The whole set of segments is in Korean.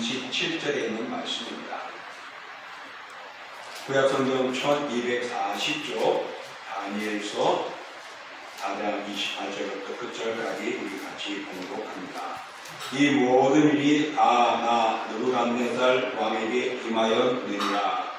37절에 있는 말씀입니다. 구약성경 1240쪽 다니엘서 4장 28절부터 끝절까지 우리 같이 봉독합니다. 이 모든 일이 다 나 느부갓네살 왕에게 임하였느니라.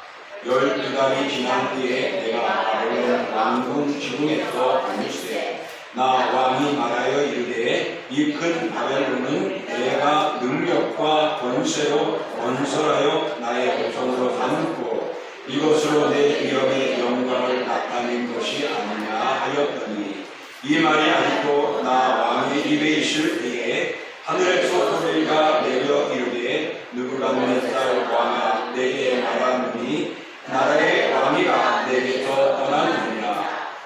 12달이 지난 뒤에 내가 바벨론 왕궁 지붕에서 보물세 나 왕이 말하여 이르되 이 큰 바벨론은 내가 능력과 권세로 건설하여 나의 백성으로 삼고 이것으로 내 이름의 영광을 나타낸 것이 아니냐 하였더니 이 말이 아직도 나 왕의 입에 있을 때에 하늘에서 소리가 내려 이르되 느부갓네살 왕아 내게 말하노니 나라의 왕이가 내게서 떠나느니라.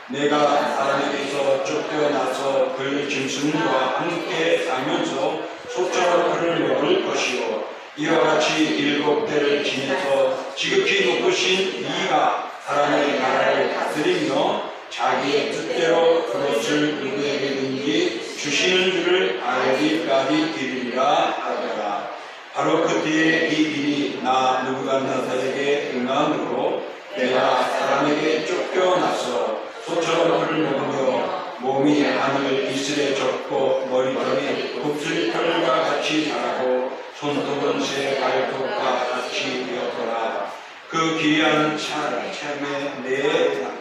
내가 사람에게서 쫓겨나서 그 짐승과 함께 살면서 소처럼 그를 먹을 것이요 이와 같이 7대를 지내서 지극히 높으신 이가 사람의 나라를 다스리며 자기의 뜻대로 그것을 누구에게든지 주시는 줄을 알기까지 이르리라 하더라. 바로 그때에 이 일이 나 느부갓네살에게 응함으로 내가 사람에게 쫓겨나서 소처럼 그를 먹으며 몸이 하늘 이슬에 젖고 머리털이 곱슬털과 같이 자라고 손톱은 새 발톱과 같이 되었더라. 그 기이한 참에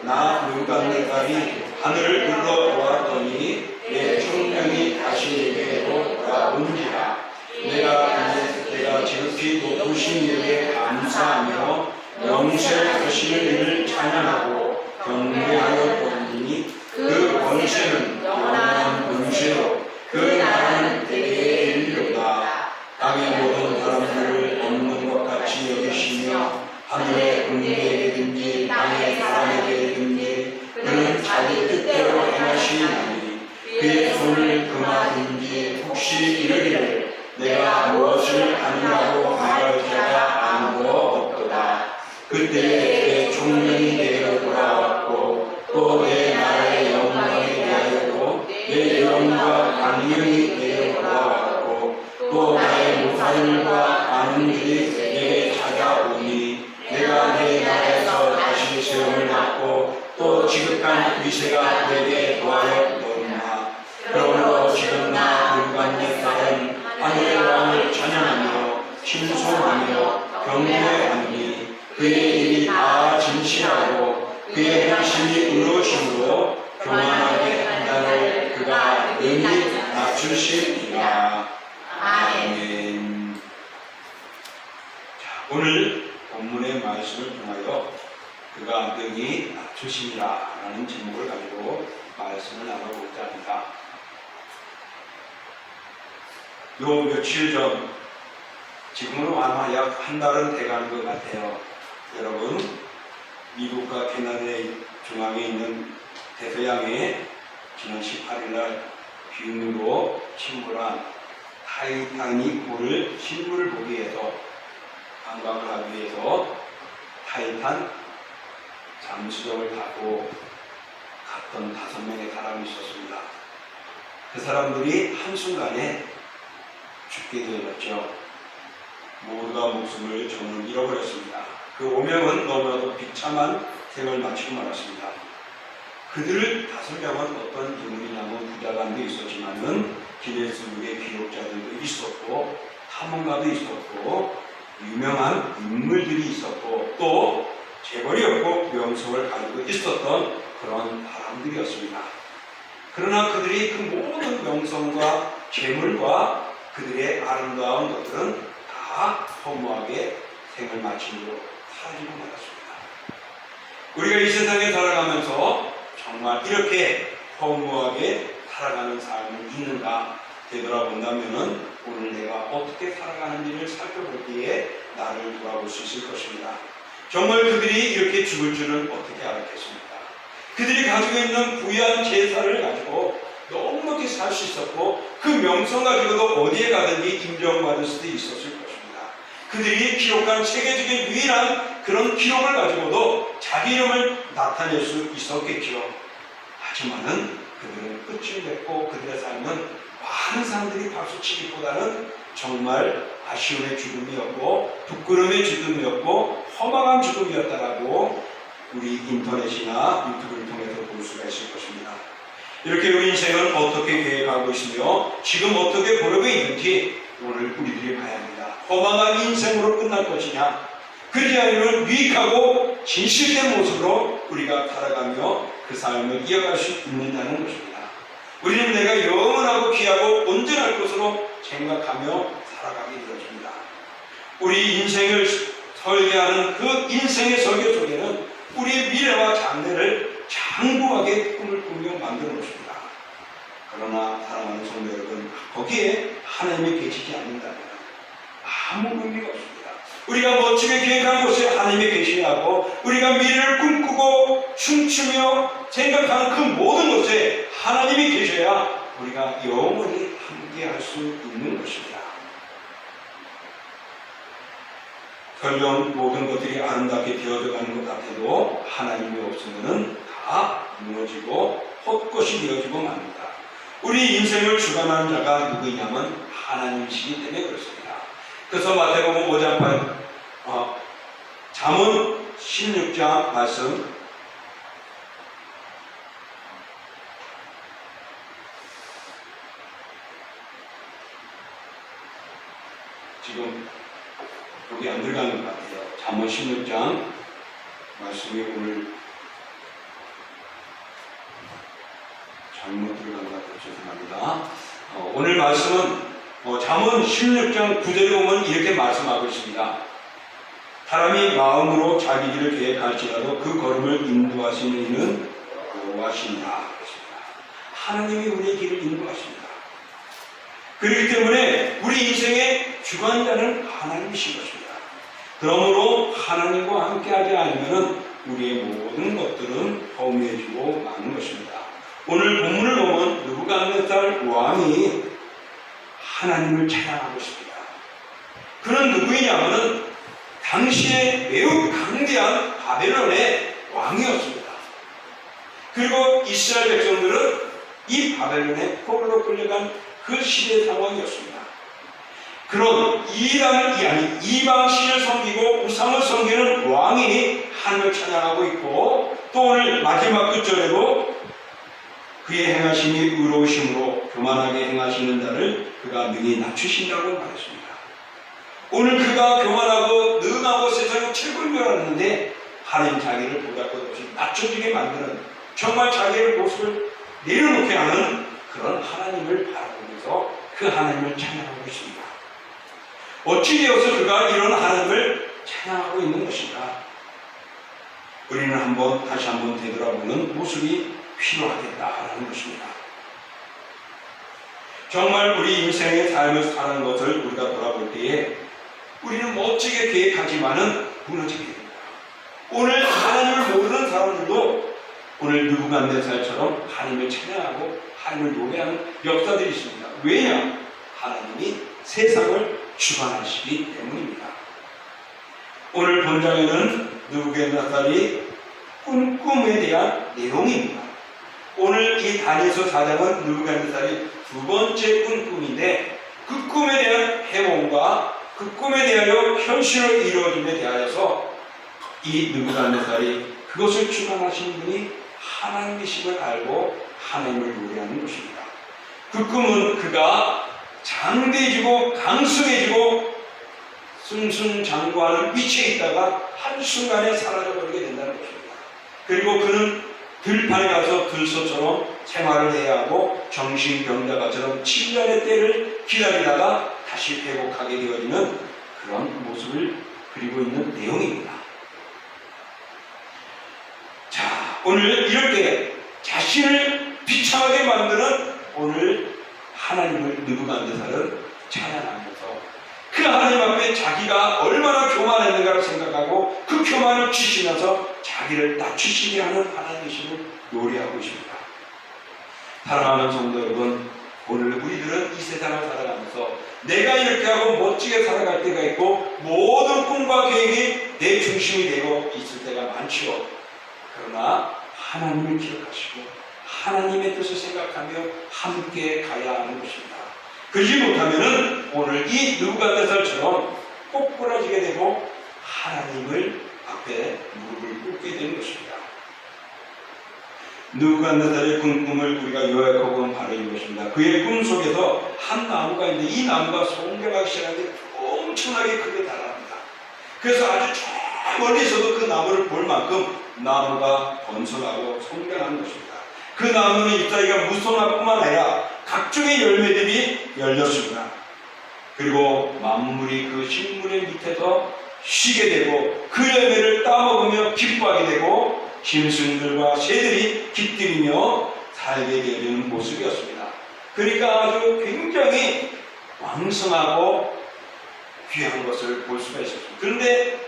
나 느부갓네살이 하늘을 눌러보았더니 내 총명이 다시 내게로 돌아온지라. 내가 지극히 높으신 이에게 감사하며 명세하시는 이를 찬양하고 경배하였더니 그 권세는 영원한 권세로 그 나라는 대대에 이르리로다. 땅의 모든 사람들을 없는 것 같이 여기시며 하늘의 군대에게든지 땅의 사람에게든지 그는 자기 뜻대로 행하시나니 그의 손을 금하든지 혹시 이르기를 내가 무엇을 하느냐고 말할 자가 아무도 없도다. 그때에 내 총명이 내게로 돌아왔고 또 내 나라의 영광에 대하여도 내 영광과 강령이 내게로 돌아왔고 또 나의 모사들과 많은 일이 내게 찾아오니 내가 내 나라에서 다시 세움을 받고 또 지극한 위세가 내게 도하였더니나 그러므로 지금 나 느부갓네살은 하늘의 왕을 찬양하며 신송하며 경배하니 그의 일이 다 진실하고 그의 행심이 의로우심으로 교만하게 한다를 그가 능히 낮추시리라. 아멘. 오늘 본문의 말씀을 통하여 그가 능히 낮추시리라 라는 제목을 가지고 말씀을 나눠보고자 합니다. 요 며칠 전, 지금은 아마 약 한 달은 돼가는 것 같아요. 여러분, 미국과 캐나다의 중앙에 있는 대서양에 지난 18일날 빙으로 침몰한 타이타닉호를 실물을 보기 위해서 관광을 하기 위해서 타이탄 잠수정을 타고 갔던 5명의 사람이 있었습니다. 그 사람들이 한순간에 죽게 되었죠. 모두가 목숨을 저는 잃어버렸습니다. 그 오명은 너무나도 비참한 생을 마치고 말았습니다. 그들 5명은 어떤 인물이냐면 부자간도 있었지만은 기네스북의 기록자들도 있었고 탐험가도 있었고 유명한 인물들이 있었고 또 재벌이었고 명성을 가지고 있었던 그런 사람들이었습니다. 그러나 그들이 그 모든 명성과 재물과 그들의 아름다운 것들은 다 허무하게 생을 마친 후 사라지고 말았습니다. 우리가 이 세상에 살아가면서 정말 이렇게 허무하게 살아가는 삶이 있는가 되돌아본다면 오늘 내가 어떻게 살아가는지를 살펴볼 때에 나를 돌아볼 수 있을 것입니다. 정말 그들이 이렇게 죽을 줄은 어떻게 알았겠습니까? 그들이 가지고 있는 부유한 재산을 가지고 넉넉히 살 수 있었고 그 명성 가지고도 어디에 가든지 인정받을 수도 있었을 것입니다. 그들이 기록한 세계적인 유일한 그런 기록을 가지고도 자기 이름을 나타낼 수 있었겠죠. 하지만은 그들은 끝을 맺고 그들의 삶은 많은 사람들이 박수치기보다는 정말 아쉬움의 죽음이었고 부끄러움의 죽음이었고 허망한 죽음이었다라고 우리 인터넷이나 유튜브를 통해서 볼 수가 있을 것입니다. 이렇게 우리 인생은 어떻게 계획하고 있으며 지금 어떻게 보려고 있는지 오늘 우리들이 봐야 합니다. 허망한 인생으로 끝날 것이냐, 그러지 아니면 유익하고 진실된 모습으로 우리가 살아가며 그 삶을 이어갈 수 있는다는 것입니다. 우리는 내가 영원하고 귀하고 온전할 것으로 생각하며 살아가게 되어집니다. 우리 인생을 설계하는 그 인생의 설계 속에는 우리의 미래와 장래를 장구하게 꿈을 꾸며 만들어 놓습니다. 그러나 사랑하는 성도 여러분, 거기에 하나님이 계시지 않는다면 아무 의미가 없습니다. 우리가 멋지게 계획한 곳에 하나님이 계셔야 하고, 우리가 미래를 꿈꾸고 춤추며 생각하는 그 모든 곳에 하나님이 계셔야 우리가 영원히 함께 할 수 있는 것입니다. 설령 모든 것들이 아름답게 되어져 가는 것 같아도 하나님이 없으면 다 무너지고 헛것이 되어지고 맙니다. 우리 인생을 주관하는 자가 누구냐면 하나님이시기 때문에 그렇습니다. 그래서 마태복음 5장 8, 잠언 16장 말씀 지금 여기 안 들어가는 것 같아요. 잠언 16장 말씀이 오늘 잘못 들어간 것 같아요. 죄송합니다. 오늘 말씀은 잠언 16장 9절에 보면 이렇게 말씀하고 있습니다. 사람이 마음으로 자기 길을 계획할지라도 그 걸음을 인도하시는 이는 여호와시니라. 하나님이 우리의 길을 인도하십니다. 그렇기 때문에 우리 인생의 주관자는 하나님이신 것입니다. 그러므로 하나님과 함께하지 않으면 우리의 모든 것들은 허무해지고 마는 것입니다. 오늘 본문을 보면 느부갓네살 왕이 하나님을 찬양하고 있습니다. 그는 누구이냐면은 당시에 매우 강대한 바벨론의 왕이었습니다. 그리고 이스라엘 백성들은 이 바벨론의 포로로 끌려간 그 시대의 상황이었습니다. 그런 이방 신을 섬기고 우상을 섬기는 왕이 하나님을 찬양하고 있고, 또 오늘 마지막 끝절에도 그의 행하심이 의로우심으로 교만하게 행하시는 자를 그가 능히 낮추신다고 말했습니다. 오늘 그가 교만하고 능하고 세상에 최고인 줄 알았는데 하나님 자기를 보잘것없이 낮춰지게 만드는, 정말 자기의 모습을 내려놓게 하는 그런 하나님을 바라보면서 그 하나님을 찬양하고 있습니다. 어찌 되어서 그가 이런 하나님을 찬양하고 있는 것인가? 우리는 다시 한번 되돌아보는 모습이 필요하겠다라는 것입니다. 정말 우리 인생의 삶을 사는 것을 우리가 돌아볼 때에 우리는 멋지게 계획하지만은 무너지게 됩니다. 오늘 하나님을 모르는 사람들도 오늘 느부갓네살처럼 하나님을 찬양하고 하나님을 노래하는 역사들이 있습니다. 왜냐? 하나님이 세상을 주관하시기 때문입니다. 오늘 본장에는 느부갓네살이 꾼 꿈에 대한 내용입니다. 오늘 이 다니엘서 4장은 느부갓네살이 두 번째 꾼 꿈인데, 그 꿈에 대한 해몽과 그 꿈에 대하여 현실로 이루어짐에 대하여서 이 느부갓네살이 그것을 주관하시는 분이 하나님이심을 알고 하나님을 노래하는 것입니다. 그 꿈은 그가 장대해지고 강성해지고 승승장구하는 위치에 있다가 한순간에 사라져버리게 된다는 것입니다. 그리고 그는 들판에 가서 들소처럼 생활을 해야 하고 정신병자가처럼 7년의 때를 기다리다가 다시 회복하게 되어지는 그런 모습을 그리고 있는 내용입니다. 자, 오늘 이렇게 자신을 비참하게 만드는 오늘 하나님을 느부갓네살은 찬양하면서 그 하나님 앞에 자기가 얼마나 교만했는가를 생각하고 그 교만을 주시면서 자기를 낮추시게 하는 하나님이심을 노래하고 있습니다. 사랑하는 성도 여러분, 오늘 우리들은 이 세상을 살아가면서 내가 이렇게 하고 멋지게 살아갈 때가 있고 모든 꿈과 계획이 내 중심이 되고 있을 때가 많지요. 그러나 하나님을 기억하시고 하나님의 뜻을 생각하며 함께 가야 하는 것입니다. 그러지 못하면은 오늘 이 느부갓네살처럼 꼬꾸라지게 되고 하나님을 앞에 무릎을 꿇게 되는 것입니다. 느부갓네살의 꿈을 우리가 요약하고 보면 바로 이것입니다. 그의 꿈 속에서 한 나무가 있는데 이 나무가 성장하기 시작하는데 엄청나게 크게 자랍니다. 그래서 아주 저 멀리서도 그 나무를 볼 만큼 나무가 번성하고 성장하는 것입니다. 그 나무는 잎사귀가 무성할 뿐만 아니라 각종의 열매들이 열렸습니다. 그리고 만물이 그 식물의 밑에서 쉬게 되고 그 열매를 따먹으며 기뻐하게 되고 짐승들과 새들이 깃들이며 살게 되는 모습이었습니다. 그러니까 아주 굉장히 왕성하고 귀한 것을 볼 수가 있었습니다. 그런데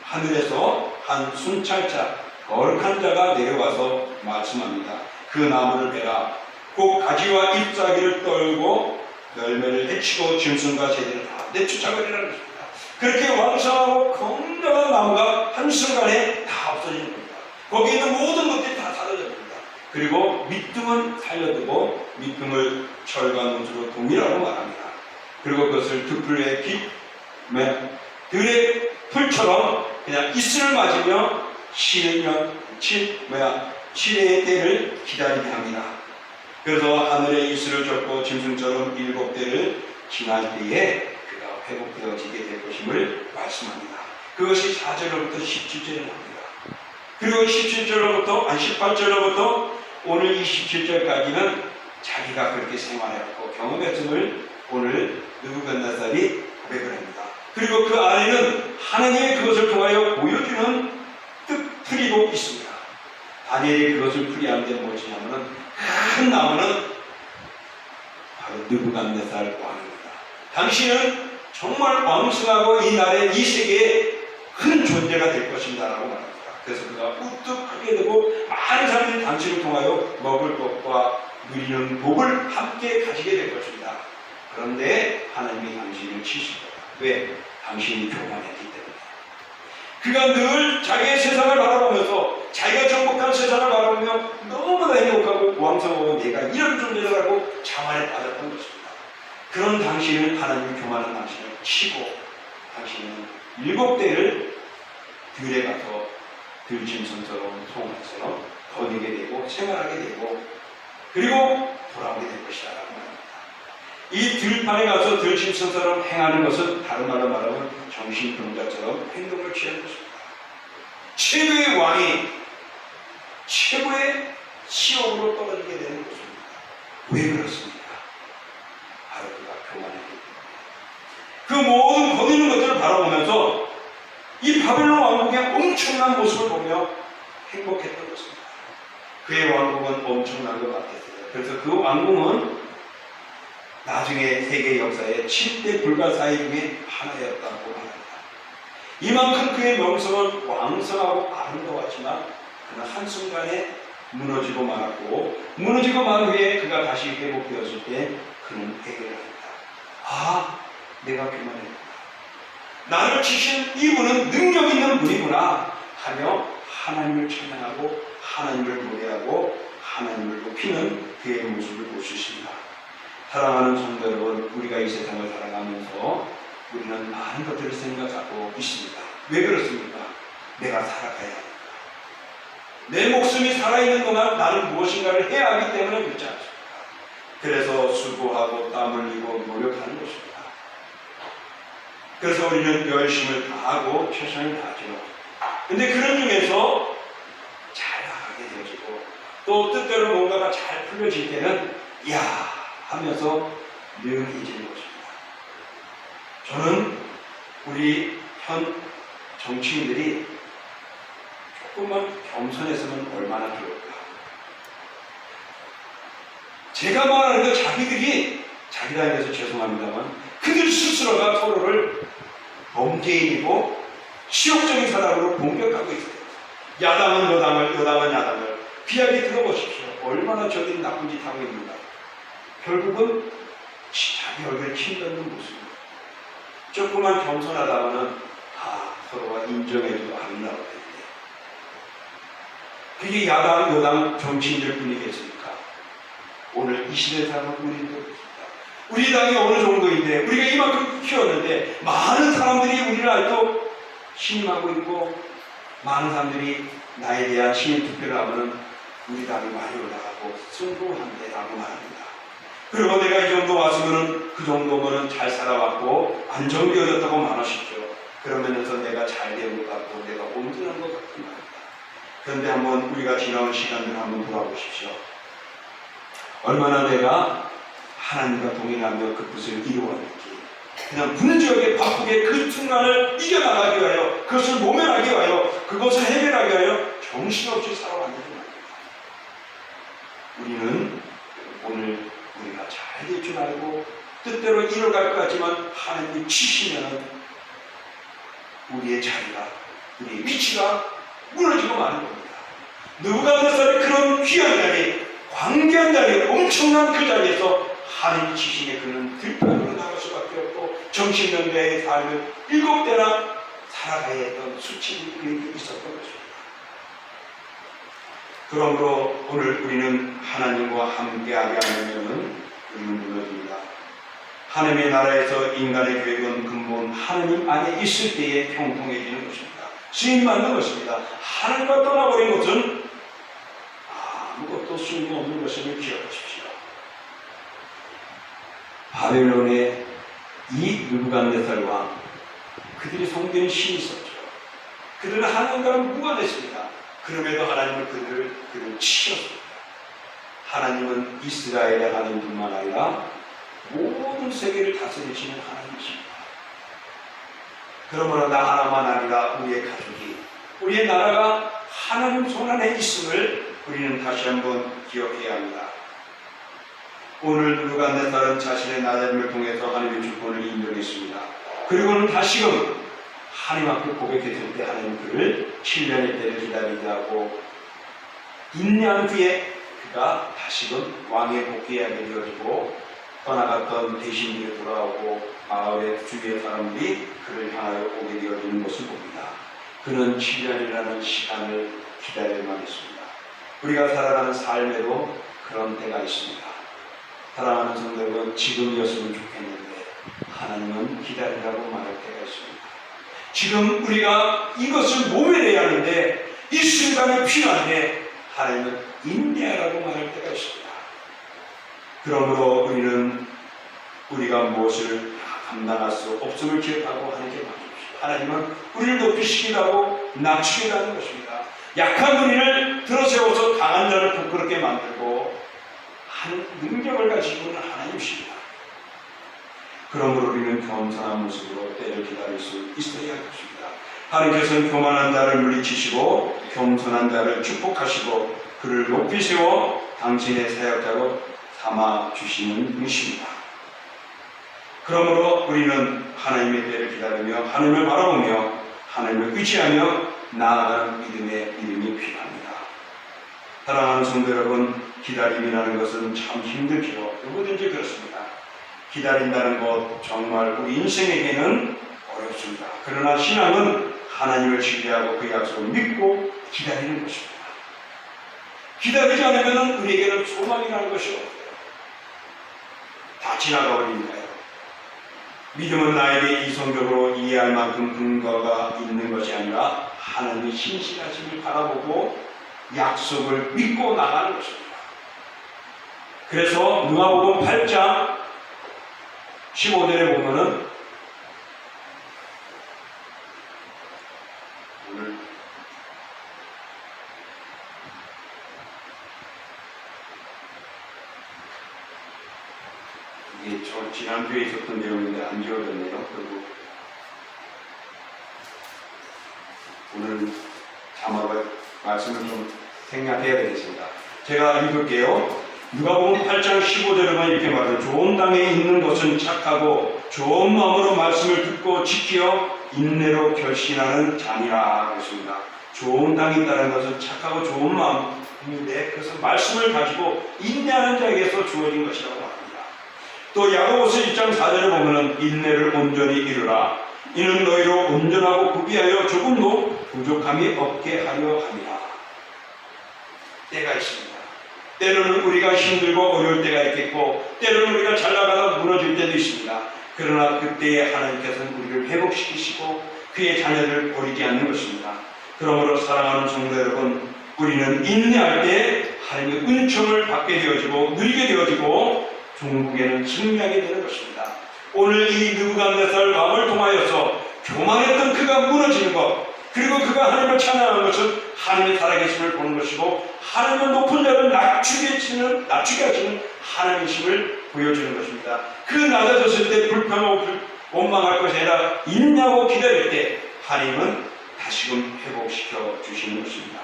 하늘에서 한 순찰자, 거룩한 자가 내려와서 말씀합니다. 그 나무를 베라. 곧 가지와 잎사귀를 떨고 열매를 해치고 짐승과 새들을 다 내쫓아버리라는 것입니다. 그렇게 왕성하고 건강한 나무가 한순간에 다 없어지는 겁니다. 거기에 있는 모든 것들이 다 사라져버립니다. 그리고 밑둥은 살려두고 밑둥을 철과 논수로 동이라고 말합니다. 그리고 그것을 들의 빛, 들의 풀처럼 그냥 이슬을 맞으며 칠해의 때를 기다리게 합니다. 그래서 하늘에 이슬을 젓고 짐승처럼 7대를 지날 때에 그가 회복되어지게 될 것임을 말씀합니다. 그것이 4절로부터 17절에 나옵니다. 그리고 18절로부터 오늘 27절까지는 자기가 그렇게 생활해왔고 경험했음을 오늘 느부갓네살이 고백을 합니다. 그리고 그 안에는 하나님의 그것을 통하여 보여주는 뜻풀이도 있습니다. 다니엘이 그것을 풀이하는 데 무엇이냐면 큰 나무는 바로 느부갓네살 왕입니다. 당신은 정말 왕성하고 이 나라의 이 세계에 큰 존재가 될 것입니다 라고 말합니다. 그래서 그가 우뚝 크게 되고 많은 사람들이 당신을 통하여 먹을 것과 누리는 복을 함께 가지게 될 것입니다. 그런데 하나님이 당신을 치실 거다. 왜? 당신이 교만했기 때문에. 그가 늘 자기의 세상을 바라보면서 자기가 정복한 세상을 바라보며 너무나 행복하고 왕성하고 내가 이런 존재라고 자만에 빠졌던 것입니다. 그런 당신을 하나님이 교만한 당신을 치고 당신은 7대를 들에 가서 들짐승처럼 송아지처럼 거니게 되고 생활하게 되고 그리고 돌아오게 될 것이다 라고 말합니다. 이 들판에 가서 들짐승처럼 행하는 것은 다른 말로 말하면 정신병자처럼 행동을 취하는 것입니다. 최고의 왕이 최고의 시험으로 떨어지게 되는 것입니다. 왜 그렇습니까? 바로 그가 교만했기 때문에. 그 모든 거두는 것들을 바라보면서 이 바벨론 왕국의 엄청난 모습을 보며 행복했던 것입니다. 그의 왕국은 엄청난 것 같았어요. 그래서 그 왕국은 나중에 세계 역사의 7대 불가사의 중에 하나였다고 말합니다. 이만큼 그의 명성은 왕성하고 아름다웠지만 그는 한순간에 무너지고 말았고 무너지고 만 후에 그가 다시 회복되었을 때 그는 회개를 합니다. 아, 내가 교만했구나. 나를 치신 이분은 능력 있는 분이구나 하며 하나님을 찬양하고 하나님을 노래하고 하나님을 높이는 그의 모습을 볼 수 있습니다. 사랑하는 성도 여러분, 우리가 이 세상을 살아가면서 우리는 많은 것들을 생각하고 있습니다. 왜 그렇습니까? 내가 살아가야 하니까. 내 목숨이 살아있는 동안 나는 무엇인가를 해야 하기 때문에 그렇지 않습니까? 그래서 수고하고 땀 흘리고 노력하는 것입니다. 그래서 우리는 열심을 다하고 최선을 다하죠. 근데 그런 중에서 잘 나가게 되어지고 또 뜻대로 뭔가가 잘 풀려질 때는 야 하면서 묘해지는 것입니다. 저는 우리 현 정치인들이 조금만 겸손했으면 얼마나 좋을까. 제가 말하는 거 자기들이 자기들에 대해서 죄송합니다만 그들 스스로가 서로를 범죄인이고 치욕적인 사람으로 공격하고 있어요. 야당은 여당을, 여당은 야당을. 귀하게 들어보십시오. 얼마나 저들이 나쁜 짓 하고 있는가. 결국은 자기 얼굴에 침 뱉는 모습입니다. 조금만 겸손하다가는 서로가 인정해도 아름다울 텐데. 그게 야당, 여당 정치인들 뿐이겠습니까? 오늘 이 시대에 사는 우리도 그렇습니다. 우리 당이 어느 정도인데 우리가 이만큼 키웠는데 많은 사람들이 우리를 아직도 신임하고 있고 많은 사람들이 나에 대한 신임 투표를 하면 우리 당이 많이 올라가고 승부한대라고 말합니다. 그리고 내가 이 정도 왔으면 그 정도면 잘 살아왔고 안정되어졌다고 말하십시오. 그러면서 내가 잘 된 것 같고 내가 온전한 것 같은 말입니다. 그런데 한번 우리가 지나온 시간을 한번 돌아보십시오. 얼마나 내가 하나님과 동행하며 그 뜻을 이루었는지 그냥 분주하게 바쁘게 그 순간을 이겨나가기 위하여 그것을 모면하기 위하여 그것을 해결하기 위하여 정신없이 살아왔는지 말입니다. 우리는 오늘 우리가 잘 될 줄 알고 뜻대로 이뤄갈 것 같지만 하나님이 치시면 우리의 자리가 우리의 위치가 무너지고 마는 겁니다. 느부갓네살의 그런 귀한 자리 광대한 자리 엄청난 그 자리에서 하나님 치심에 그는 들판으로 나갈 수밖에 없고 정신연대의 삶을 7대나 살아가야 했던 수치이 그에게 있었던 것입니다. 그러므로 오늘 우리는 하나님과 함께하게 하려면 우리는 무너집니다. 하나님의 나라에서 인간의 계획은 근본 하나님 안에 있을 때에 형통해지는 것입니다. 수익 맞는 것입니다. 하나님과 떠나버린 것은 아무것도 쓸모없는 것임을 기억하십시오. 바벨론의 이 느부갓네살과 그들이 섬기는 신이 있었죠. 그들은 하나님과는 무관했습니다. 그럼에도 하나님은 그들을 치셨습니다. 하나님은 이스라엘의 하나님뿐만 아니라 모든 세계를 다스리시는 하나님이십니다. 그러므로 나 하나만 아니라 우리의 가족이 우리의 나라가 하나님 손 안에 있음을 우리는 다시 한번 기억해야 합니다. 오늘 느부갓네살은 자신의 낮음을 통해서 하나님의 주권을 인정했습니다. 그리고는 다시금 하나님 앞에 고백했을 때 하나님 그를 7년의 때를 기다리게 하고 인내한 뒤에 그가 다시금 왕에 복귀하게 되어지고 떠나갔던 대신들이 돌아오고 마을의 주위의 사람들이 그를 향하여 오게 되어지는 것을 봅니다. 그는 7년이라는 시간을 기다릴만 했습니다. 우리가 살아가는 삶에도 그런 때가 있습니다. 사랑하는 성도 여러분, 지금이었으면 좋겠는데 하나님은 기다리라고 말할 때가 있습니다. 지금 우리가 이것을 모면해야 하는데 이 순간이 필요한데 하나님은 인내하라고 말할 때가 있습니다. 그러므로 우리는 우리가 무엇을 감당할 수 없음을 기억하고 하나님께 맡깁시다. 하나님은 우리를 높이시기도 하고 낮추기도 하는 것입니다. 약한 우리를 들어세워서 강한 자를 부끄럽게 만들고 한 능력을 가지고 있는 하나님이십니다. 그러므로 우리는 겸손한 모습으로 때를 기다릴 수 있어야 할 것입니다. 하나님께서는 교만한 자를 물리치시고 겸손한 자를 축복하시고 그를 높이 세워 당신의 사역자로 삼아주시는 분이십니다. 그러므로 우리는 하나님의 때를 기다리며 하나님을 바라보며 하나님을 의지하며 나아가는 믿음이 필요합니다. 사랑하는 성도 여러분, 기다림이라는 것은 참 힘들죠. 누구든지 그렇습니다. 기다린다는 것 정말 우리 인생에게는 어렵습니다. 그러나 신앙은 하나님을 신뢰하고 그 약속을 믿고 기다리는 것입니다. 기다리지 않으면 우리에게는 소망이라는 것이 없어요. 다 지나가 버립니다. 믿음은 나에게 이성적으로 이해할 만큼 근거가 있는 것이 아니라 하나님의 신실하심을 바라보고 약속을 믿고 나가는 것입니다. 그래서 누가복음 8장 15절에 보면은 오늘 이게 저 지난주에 있었던 내용인데 안 지워졌네요. 그리고 오늘 자막을 말씀을 좀 생략해야 되겠습니다. 제가 읽을게요. 누가복음 8장 15절에만 이렇게 말해요. 좋은 땅에 있는 것은 착하고 좋은 마음으로 말씀을 듣고 지켜 인내로 결신하는 자니라 그랬습니다. 좋은 땅에 있다는 것은 착하고 좋은 마음인데 그것은 말씀을 가지고 인내하는 자에게서 주어진 것이라고 말합니다. 또 야고보서 1장 4절에 보면은 인내를 온전히 이루라. 이는 너희로 온전하고 구비하여 조금도 부족함이 없게 하려 함이라. 때가 있습니다. 때로는 우리가 힘들고 어려울 때가 있겠고 때로는 우리가 잘 나가다 무너질 때도 있습니다. 그러나 그때에 하나님께서는 우리를 회복시키시고 그의 자녀들을 버리지 않는 것입니다. 그러므로 사랑하는 성도 여러분, 우리는 인내할 때 하나님의 은총을 받게 되어지고 누리게 되어지고 종국에는 승리하게 되는 것입니다. 오늘 이 느부갓네살 왕을 통하여서 교만했던 그가 무너지는 것, 그리고 그가 하나님을 찬양하는 것은 하나님의 살아계심을 보는 것이고 하나님의 높은 자를 낮추게 하시는 하나님이심을 보여주는 것입니다. 그 낮아졌을 때 불평하고 원망할 것이 아니라 인내하고 기다릴 때 하나님은 다시금 회복시켜 주시는 것입니다.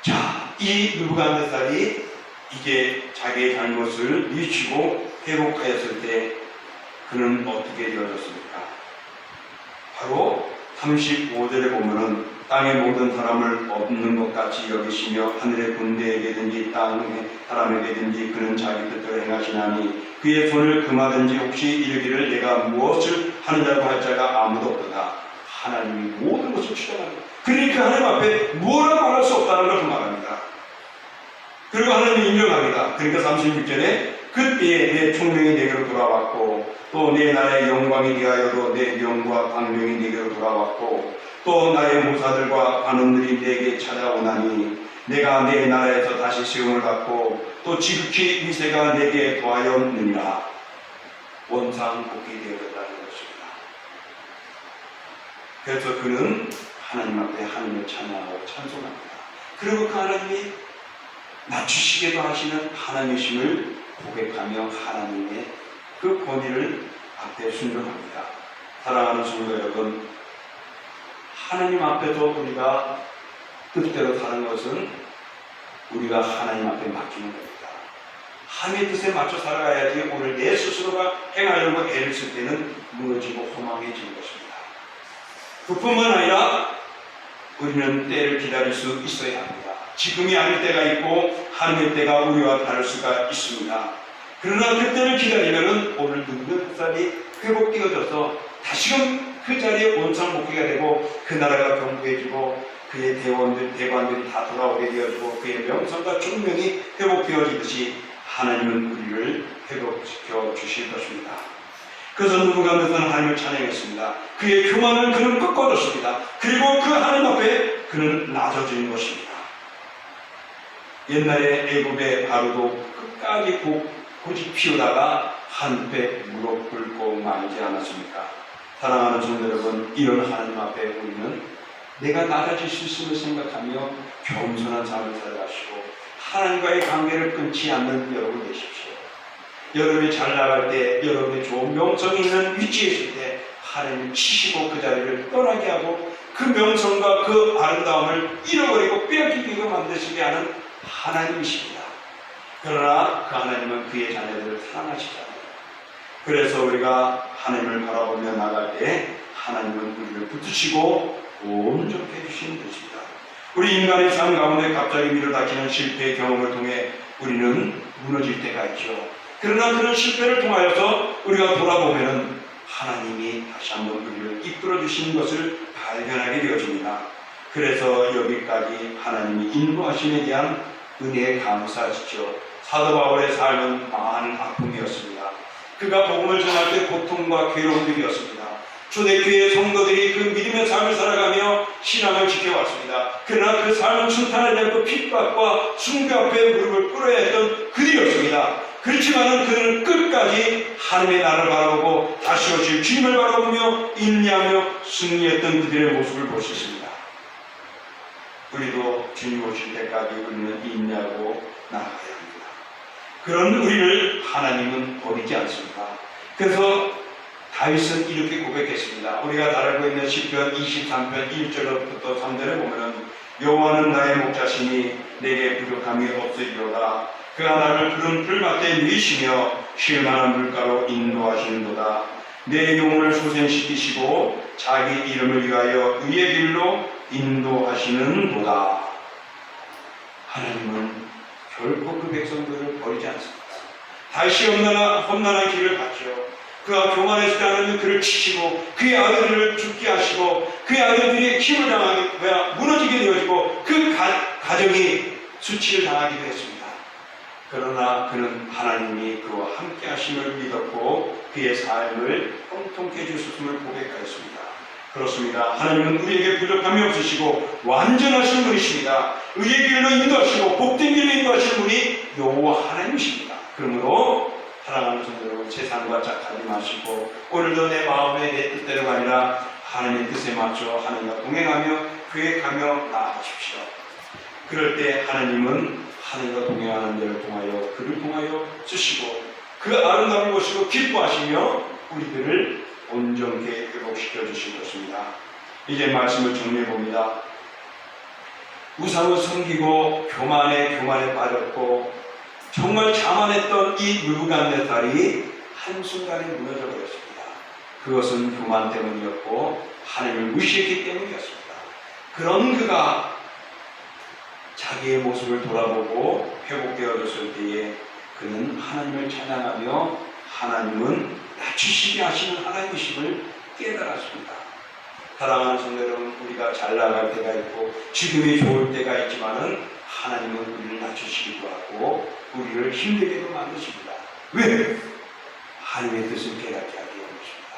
자, 이 느부갓네살이 이게 자기의 잘못을 미치고 회복하였을 때 그는 어떻게 되어졌습니까? 바로 35절에 보면은 땅의 모든 사람을 없는 것 같이 여기시며 하늘의 군대에게든지 땅의 사람에게든지 그는 자기 뜻대로 행하시나니 그의 손을 금하든지 혹시 이르기를 내가 무엇을 하느냐고 할 자가 아무도 없도다. 하나님이 모든 것을 주장합니다. 그러니까 하나님 앞에 무엇이라 말할 수 없다는 것을 말합니다. 그리고 하나님이 인정합니다. 그러니까 36절에 그때에 내 총명이 내게로 돌아왔고 또 내 나라의 영광이 대하여도 내 명과 광명이 내게로 돌아왔고 또 나의 모사들과 관원들이 내게 찾아오나니 내가 내 나라에서 다시 세움을 받고 또 지극히 위세가 내게 더하였느니라. 원상복귀 되어졌다는 것입니다. 그래서 그는 하나님 앞에 하나님을 찬양하고 찬송합니다. 그리고 그 하나님이 낮추시게도 하시는 하나님이심을 고백하며 하나님의 그 권위를 앞에 순종합니다. 사랑하는 성도 여러분, 하나님 앞에서 우리가 뜻대로 사는 것은 우리가 하나님 앞에 맡기는 겁니다. 하나님의 뜻에 맞춰 살아가야지 오늘 내 스스로가 행하려고 애를 쓸 때는 무너지고 허망해지는 것입니다. 그뿐만 아니라 우리는 때를 기다릴 수 있어야 합니다. 지금이 아닐 때가 있고 하나님의 때가 우리와 다를 수가 있습니다. 그러나 그때를 기다리면 오늘 느부갓네살이 회복되어져서 다시금 그 자리에 원상복귀가 되고 그 나라가 견고해지고 그의 대관들이 다 돌아오게 되어지고 그의 명성과 존명이 회복되어지듯이 하나님은 우리를 회복시켜 주실 것입니다. 그래서 느부갓네살은 하나님을 찬양했습니다. 그의 교만을 그는 꺾어줬습니다. 그리고 그 하나님 앞에 그는 낮아진 것입니다. 옛날에 애굽의 바로도 끝까지 고집 피우다가 한패 무릎 꿇고 말지 않았습니까? 사랑하는 성도 여러분, 이런 하나님 앞에 우리는 내가 낮아질 수 있음을 생각하며 겸손한 삶을 살아가시고 하나님과의 관계를 끊지 않는 여러분 되십시오. 여러분이 잘 나갈 때, 여러분이 좋은 명성이 있는 위치에 있을 때 하나님을 치시고 그 자리를 떠나게 하고 그 명성과 그 아름다움을 잃어버리고 빼앗기게 만드시게 하는 하나님이십니다. 그러나 그 하나님은 그의 자녀들을 사랑하시잖아요. 그래서 우리가 하나님을 바라보며 나갈 때 하나님은 우리를 붙드시고 온전케 해주시는 것입니다. 우리 인간의 삶 가운데 갑자기 밀어닥치는 실패의 경험을 통해 우리는 무너질 때가 있죠. 그러나 그런 실패를 통하여서 우리가 돌아보면 하나님이 다시 한번 우리를 이끌어 주시는 것을 발견하게 되어집니다. 그래서 여기까지 하나님이 인도하심에 대한 은혜에 감사하시죠. 사도 바울의 삶은 많은 아픔이었습니다. 그가 복음을 전할 때 고통과 괴로움들이었습니다. 초대교회 성도들이 그 믿음의 삶을 살아가며 신앙을 지켜왔습니다. 그러나 그 삶은 순탄하지 않고 핍박과 숭배 앞에 무릎을 꿇어야 했던 그들이었습니다. 그렇지만은 그는 끝까지 하나님의 나라를 바라보고 다시 오실 주님을 바라보며 인내하며 승리했던 그들의 모습을 볼 수 있습니다. 우리도 주님 오실 때까지 우리는 인내하고 나아가야 합니다. 그런 우리를 하나님은 버리지 않습니다. 그래서 다윗은 이렇게 고백했습니다. 우리가 잘 알고 있는 시편 23편 1절부터 3절에 보면 여호와는 나의 목자시니 내게 부족함이 없으리로다. 그가 나를 푸른 풀밭에 누이시며 쉴만한 물가로 인도하시는도다. 내 영혼을 소생시키시고 자기 이름을 위하여 의의 길로 인도하시는도다. 하나님은 결코 그 백성들을 버리지 않습니다. 다시 험난한 길을 갔죠. 그가 교만했을 때 하나님은 그를 치시고 그의 아들을 죽게 하시고 그의 아들들이 힘을 당하게 무너지게 되어지고 그 가정이 수치를 당하기도 했습니다. 그러나 그는 하나님이 그와 함께 하심을 믿었고 그의 삶을 형통케 해주셨음을 고백하였습니다. 그렇습니다. 하나님은 우리에게 부족함이 없으시고 완전하신 분이십니다. 의의 길로 인도하시고 복된 길로 인도하시는 분이 여호와 하나님이십니다. 그러므로 사랑하는 성도 여러분, 세상과 짝하지 마시고 오늘도 내 마음에 내 뜻대로가 아니라 하나님의 뜻에 맞춰 하나님과 동행하며 계획하며 나아가십시오. 그럴 때 하나님은 하나님과 동행하는 자를 통하여 그를 통하여 쓰시고 그 아름다움을 보시고 기뻐하시며 우리들을 온전케 회복시켜 주실 것입니다. 이제 말씀을 정리해 봅니다. 우상을 섬기고 교만에 빠졌고 정말 자만했던 이 느부갓네살이 한순간에 무너져 버렸습니다. 그것은 교만 때문이었고 하나님을 무시했기 때문이었습니다. 그런 그가 자기의 모습을 돌아보고 회복되어졌을 때에 그는 하나님을 찬양하며 하나님은 낮추시게 하시는 하나님이심을 깨달았습니다. 사랑하는 성도 여러분, 우리가 잘 나갈 때가 있고 지금이 좋을 때가 있지만은 하나님은 우리를 낮추시기도 하고 우리를 힘들게도 만드십니다. 왜? 하나님의 뜻을 깨닫게 하기 위함입니다.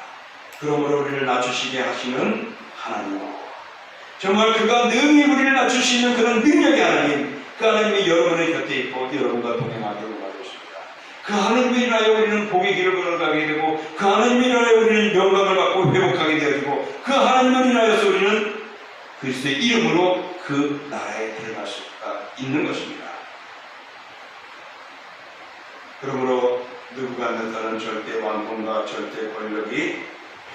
그러므로 우리를 낮추시게 하시는 하나님은 정말 그가 능히 우리를 낮출 수 있는 그런 능력의 하나님, 그 하나님이 여러분의 곁에 있고 여러분과 동행하기를 원하고 있습니다. 그 하나님을 인하여 우리는 복의 길을 걸어가게 되고 그 하나님을 인하여 우리는 영광을 받고 회복하게 되어지고 그 하나님을 인하여서 우리는 그리스도의 이름으로 그 나라에 들어갈 수가 있는 것입니다. 그러므로 느부갓네살은 절대 왕권과 절대 권력이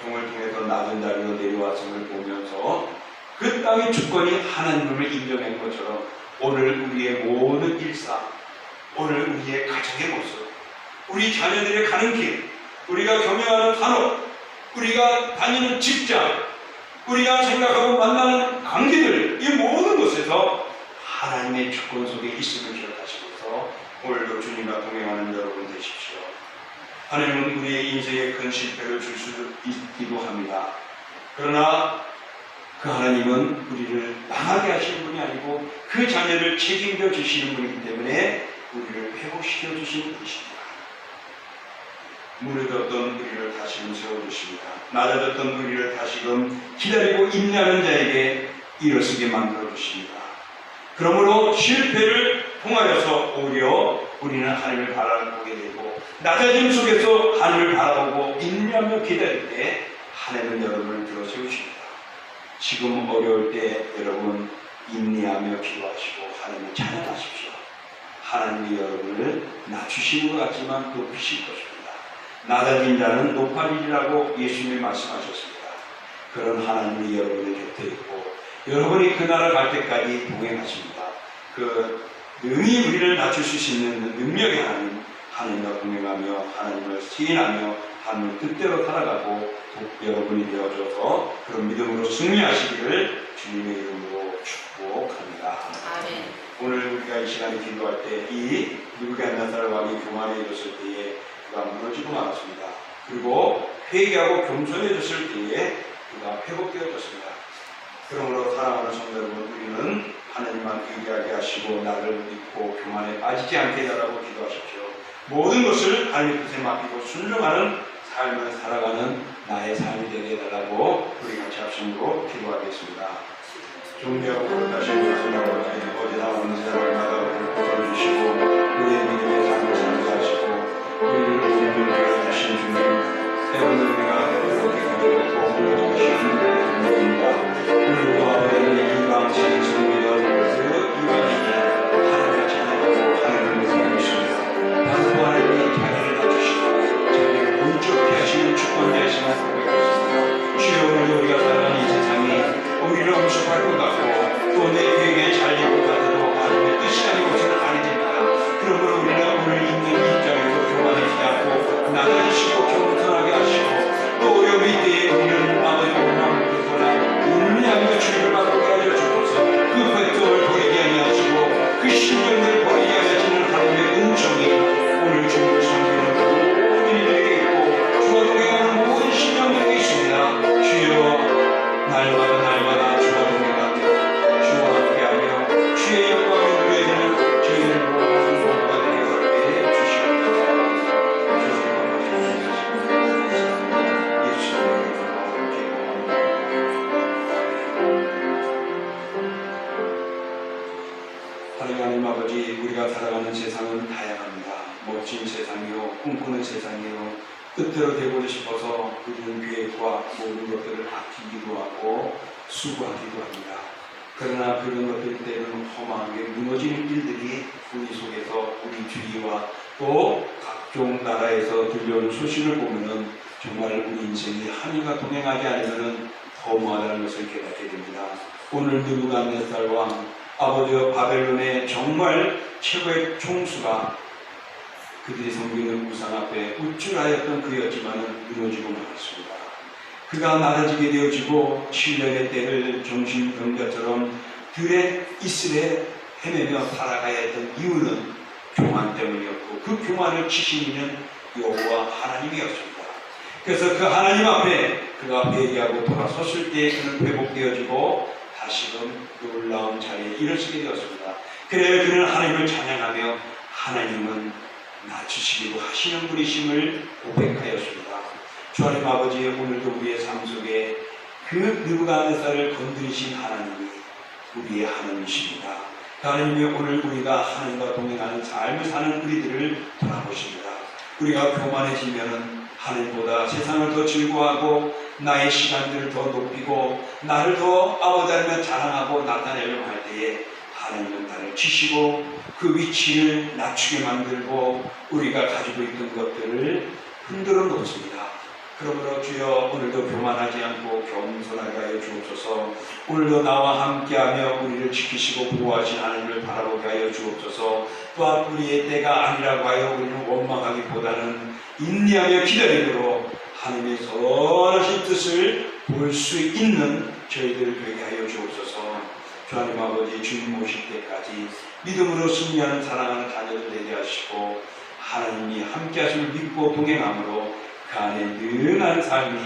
병을 통해서 낮은 자리로 내려왔음을 보면서 그 땅의 주권이 하나님을 인정한 것처럼 오늘 우리의 모든 일상, 오늘 우리의 가정의 모습, 우리 자녀들의 가는 길, 우리가 경영하는 산업, 우리가 다니는 직장, 우리가 생각하고 만나는 관계들, 이 모든 곳에서 하나님의 주권 속에 있음을 기억하시면서 오늘도 주님과 동행하는 여러분 되십시오. 하나님은 우리의 인생에 큰 실패를 줄 수 있기도 합니다. 그러나 그 하나님은 우리를 망하게 하시는 분이 아니고 그 자녀를 책임져 주시는 분이기 때문에 우리를 회복시켜 주시는 분이십니다. 무너졌던 우리를 다시금 세워주십니다. 낮아졌던 우리를 다시금 기다리고 인내하는 자에게 일어서게 만들어 주십니다. 그러므로 실패를 통하여서 오히려 우리는 하나님을 바라보게 되고 낮아짐 속에서 하나님을 바라보고 인내하며 기다릴 때 하나님은 여러분을 들어세우십니다. 지금 어려울 때 여러분 인내하며 기도하시고 하나님을 찬양하십시오. 하나님이 여러분을 낮추시는 것 같지만 높이실 것입니다. 낮아진 자는 높아지리라고 예수님이 말씀하셨습니다. 그런 하나님이 여러분의 곁에 있고 여러분이 그 나라 갈 때까지 동행하십니다. 그 능히 우리를 낮출 수 있는 능력의 하나님, 하나님과 동행하며 하나님을 시인하며 하나님의 뜻대로 살아가고 여러분이 되어줘서 그런 믿음으로 승리하시기를 주님의 이름으로 축복합니다. 아멘. 오늘 우리가 이 시간에 기도할 때 이 느부갓네살 왕이 교만해졌을 때에 그가 무너지고 말았습니다. 그리고 회개하고 겸손해졌을 때에 그가 회복되어졌습니다. 그러므로 사랑하는 성도 여러분, 우리는 하나님만 회개하게 하시고 나를 믿고 교만에 빠지지 않게 해달라고 기도하십시오. 모든 것을 하나님의 뜻에 맡기고 순종하는 삶을 살아가는 나의 삶이 되게 해달라고 우리 같이 합심으로 기도하겠습니다. 종교하고 다시 말씀하고 어디 나오는 사람마다 우리를 붙들어주시고 우리의 믿음의 삶을 살게 하시고 우리를 온전히 주신 주님, 때로는 우리가 그렇게 가지고 무너져 계시는 주님입니다. 오늘도 아버지의 이방신 성민을 그 이방신이 하나님을 찬양하고 하나님을 섬기십니다. 바로 하나님이 자기를 낮추시고 자기를 온전히 하시는 주권자이심을 고백했습니다. 주여, 오늘 우리가 살아가는 이 세상이 우리를 엄습할 것 같고 또 내 계획에 잘 될 것 같아도 하나님의 뜻이 아니고서는 아니됩니다. 그러므로 우리는 오늘 있는 이 입장에서 교만하지 않고 낮아지시고 겸손하게 하시고 또 어려움이 때에 우리는 아버지 원망을 듣거나 울리하며 주님을 바꾸게 하여 주옵소서. 그 백성을 버리게 아니하시고 그 신령을 버리게 하시는 하나님의 은총이 오늘 주님을 섬기는 모든 이들에게 있고 주와 동행하는 모든 신령들에게 있습니다. 주여, 날마다 주와 동행하며 주와 함께하며 주의 영광을 누려지는 꿈꾸는 세상이요. 뜻대로 되고 싶어서 우리는 계획과 모든 것들을 아끼기도 하고 수고하기도 합니다. 그러나 그런 것들 때문에 허망하게 무너지는 일들이 우리 속에서 우리 주위와 또 각종 나라에서 들려오는 소식을 보면은 정말 우리 인생이 하늘과 동행하지 않으면은 허무하다는 것을 깨닫게 됩니다. 오늘 느부갓네살 왕 아버지와 바벨론의 정말 최고의 총수가 그들이 섬기는 우상 앞에 우쭐하였던 그였지만은 무너지고 말았습니다. 그가 낮아지게 되어지고 7년의 때를 정신병자처럼 들의 이슬에 헤매며 살아가야 했던 이유는 교만 때문이었고 그 교만을 치신 이는 여호와 하나님이었습니다. 그래서 그 하나님 앞에 그가 회개하고 돌아섰을 때 그는 회복되어지고 다시금 놀라운 자리에 일어서게 되었습니다. 그래야 그는 하나님을 찬양하며 하나님은 낮추시기도 하시는 분이심을 고백하였습니다. 주하나님 아버지, 오늘도 우리의 삶 속에 그 느부갓네살을 건드리신 하나님이 우리의 하나님이십니다. 하나님이 오늘 우리가 하나님과 동행하는 삶을 사는 우리들을 돌아보십니다. 우리가 교만해지면은 하나님보다 세상을 더 즐거워하고 나의 시간들을 더 높이고 나를 더 아버지 하나님 자랑하고 나타내려고 할 때에 하나님은 나를 치시고 그 위치를 낮추게 만들고 우리가 가지고 있던 것들을 흔들어 놓습니다. 그러므로 주여 오늘도 교만하지 않고 겸손하게 하여 주옵소서. 오늘도 나와 함께하며 우리를 지키시고 보호하신 하나님을 바라보게 하여 주옵소서. 또한 우리의 때가 아니라고 하여 우리는 원망하기보다는 인내하며 기다림으로 하나님의 선하신 뜻을 볼 수 있는 저희들 되게 하여 주옵소서. 주하나님 아버지, 주님 오실 때까지 믿음으로 승리하는 사랑하는 자녀들 되게 하시고 하나님이 함께 하심을 믿고 동행함으로 그 안에 능한 삶이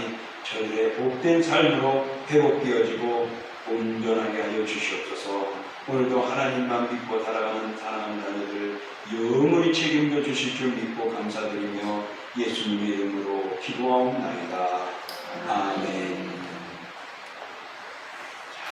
저희들의 복된 삶으로 회복되어지고 온전하게 하여 주시옵소서. 오늘도 하나님만 믿고 살아가는 사랑하는 자녀들 영원히 책임져 주실 줄 믿고 감사드리며 예수님의 이름으로 기도하옵나이다. 아멘.